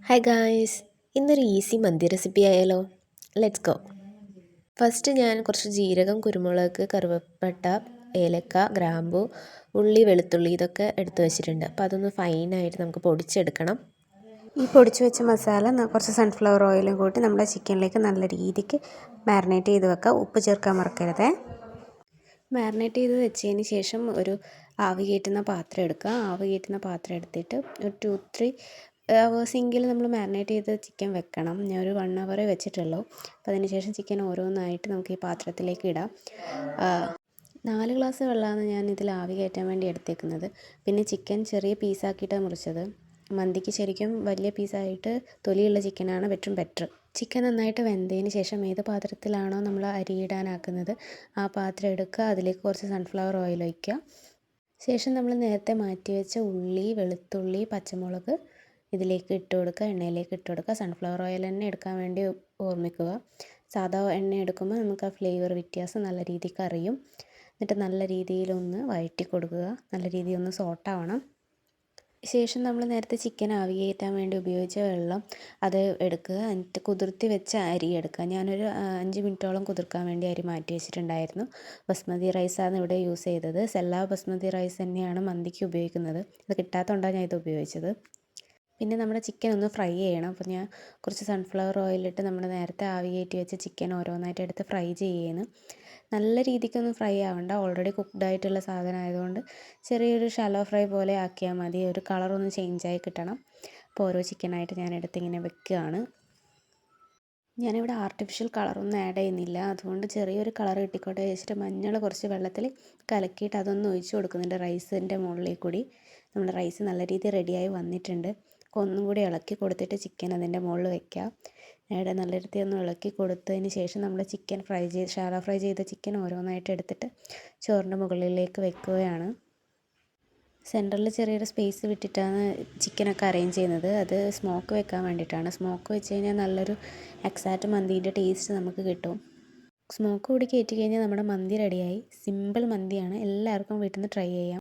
Hi guys, ഇന്നൊരു easy മന്തി recipe ആയാലോ? Let's go. First ഞാൻ കുറച്ച് ജീരകം, കുരുമുളക്, കറുവപ്പട്ട, ഏലക്ക, ഗ്രാമ്പു, ഉള്ളി, വെളുത്തുള്ളി ഇതൊക്കെ എടുത്തു വെച്ചിട്ടുണ്ട്. അപ്പോൾ അതൊന്ന് ഫൈനായിട്ട് നമുക്ക് പൊടിച്ചെടുക്കണം. ഈ പൊടിച്ചു വെച്ച മസാല കുറച്ച് സൺഫ്ലവർ ഓയിലും കൂട്ടി നമ്മുടെ ചിക്കനിലേക്ക് നല്ല രീതിക്ക് മാരിനേറ്റ് ചെയ്ത് വെക്കുക. ഉപ്പ് ചേർക്കാൻ മറക്കരുത്. മാരിനേറ്റ് ചെയ്ത് വെച്ചതിന് ശേഷം ഒരു ആവി കയറ്റുന്ന പാത്രം എടുക്കുക. ആവി കയറ്റുന്ന പാത്രം എടുത്തിട്ട് ഒരു 2-3 ഹവേഴ്സെങ്കിലും നമ്മൾ മാരിനേറ്റ് ചെയ്ത് ചിക്കൻ വെക്കണം. ഞാൻ ഒരു 1 ഹവറേ വെച്ചിട്ടുള്ളൂ. അപ്പോൾ അതിന് ശേഷം ചിക്കൻ ഓരോന്നായിട്ട് നമുക്ക് ഈ പാത്രത്തിലേക്ക് ഇടാം. 4 ഗ്ലാസ് വെള്ളമാണ് ഞാൻ ഇതിൽ ആവി കയറ്റാൻ വേണ്ടി എടുത്തേക്കുന്നത്. പിന്നെ ചിക്കൻ ചെറിയ പീസാക്കിയിട്ടാണ് മുറിച്ചത്. മന്തിക്ക് ശരിക്കും വലിയ പീസായിട്ട് തൊലിയുള്ള ചിക്കനാണ് ബെറ്റർ. ചിക്കൻ നന്നായിട്ട് വെന്തതിന് ശേഷം ഏത് പാത്രത്തിലാണോ നമ്മൾ അരിയിടാനാക്കുന്നത് ആ പാത്രം എടുക്കുക. അതിലേക്ക് കുറച്ച് സൺഫ്ലവർ ഓയിൽ ഒഴിക്കുക. ശേഷം നമ്മൾ നേരത്തെ മാറ്റി വെച്ച ഉള്ളി, വെളുത്തുള്ളി, പച്ചമുളക് ഇതിലേക്ക് ഇട്ട് കൊടുക്കുക. എണ്ണയിലേക്ക് ഇട്ട് കൊടുക്കുക. സൺഫ്ലവർ ഓയിൽ തന്നെ എടുക്കാൻ വേണ്ടി ഓർമ്മിക്കുക. സാധാ എണ്ണ എടുക്കുമ്പോൾ നമുക്ക് ആ ഫ്ലേവർ വ്യത്യാസം നല്ല രീതിക്ക് അറിയും. എന്നിട്ട് നല്ല രീതിയിലൊന്ന് വഴറ്റി കൊടുക്കുക. നല്ല രീതിയിൽ ഒന്ന് സോട്ടാവണം. ശേഷം നമ്മൾ നേരത്തെ ചിക്കൻ ആവി കയറ്റാൻ വേണ്ടി ഉപയോഗിച്ച വെള്ളം അത് എടുക്കുക. എന്നിട്ട് കുതിർത്തി വെച്ച അരി എടുക്കുക. ഞാനൊരു 5 മിനിറ്റോളം കുതിർക്കാൻ വേണ്ടി അരി മാറ്റി വെച്ചിട്ടുണ്ടായിരുന്നു. ബസ്മതി റൈസാണ് ഇവിടെ യൂസ് ചെയ്തത്. സെല്ല ബസ്മതി റൈസ് തന്നെയാണ് മന്തിക്ക് ഉപയോഗിക്കുന്നത്. അത് കിട്ടാത്തതുകൊണ്ടാണ് ഞാൻ ഇത് ഉപയോഗിച്ചത്. പിന്നെ നമ്മുടെ ചിക്കൻ ഒന്ന് ഫ്രൈ ചെയ്യണം. അപ്പോൾ ഞാൻ കുറച്ച് സൺഫ്ലവർ ഓയിലിട്ട് നമ്മൾ നേരത്തെ ആവി കയറ്റി വെച്ച ചിക്കൻ ഓരോന്നായിട്ട് എടുത്ത് ഫ്രൈ ചെയ്യുന്നു. നല്ല രീതിക്കൊന്നും ഫ്രൈ ആവണ്ട. ഓൾറെഡി കുക്ക്ഡ് ആയിട്ടുള്ള സാധനം ആയതുകൊണ്ട് ചെറിയൊരു ഷാലോ ഫ്രൈ പോലെ ആക്കിയാൽ മതി. ഒരു കളറൊന്ന് ചേഞ്ചായി കിട്ടണം. അപ്പോൾ ഓരോ ചിക്കനായിട്ട് ഞാൻ എടുത്തിങ്ങനെ വെക്കുകയാണ്. ഞാനിവിടെ ആർട്ടിഫിഷ്യൽ കളറൊന്നും ആഡ് ചെയ്യുന്നില്ല. അതുകൊണ്ട് ചെറിയൊരു കളർ കിട്ടിക്കോട്ടെ വെച്ചിട്ട് മഞ്ഞൾ കുറച്ച് വെള്ളത്തിൽ കലക്കിയിട്ട് അതൊന്ന് ഒഴിച്ച് കൊടുക്കുന്നുണ്ട് റൈസിൻ്റെ മുകളിലേക്ക് കൂടി. നമ്മുടെ റൈസ് നല്ല രീതിയിൽ റെഡിയായി വന്നിട്ടുണ്ട്. ഒന്നും കൂടി ഇളക്കി കൊടുത്തിട്ട് ചിക്കൻ അതിൻ്റെ മുകളിൽ വയ്ക്കുക. ഇവിടെ നല്ല രീതിയിൽ ഒന്ന് ഇളക്കി കൊടുത്തതിന് ശേഷം നമ്മൾ ചിക്കൻ ഷാലോ ഫ്രൈ ചെയ്ത ചിക്കൻ ഓരോന്നായിട്ട് എടുത്തിട്ട് ചോറിൻ്റെ മുകളിലേക്ക് വെക്കുകയാണ്. സെൻറ്ററിൽ ചെറിയൊരു സ്പേസ് വിട്ടിട്ടാണ് ചിക്കനൊക്കെ അറേഞ്ച് ചെയ്യുന്നത്. അത് സ്മോക്ക് വെക്കാൻ വേണ്ടിയിട്ടാണ്. സ്മോക്ക് വെച്ച് കഴിഞ്ഞാൽ നല്ലൊരു എക്സാക്റ്റ് മന്തീൻ്റെ ടേസ്റ്റ് നമുക്ക് കിട്ടും. സ്മോക്ക് കൂടി കയറ്റി കഴിഞ്ഞാൽ നമ്മുടെ മന്തി റെഡിയായി. സിമ്പിൾ മന്തിയാണ്. എല്ലാവർക്കും വീട്ടിൽ നിന്ന് ട്രൈ ചെയ്യാം.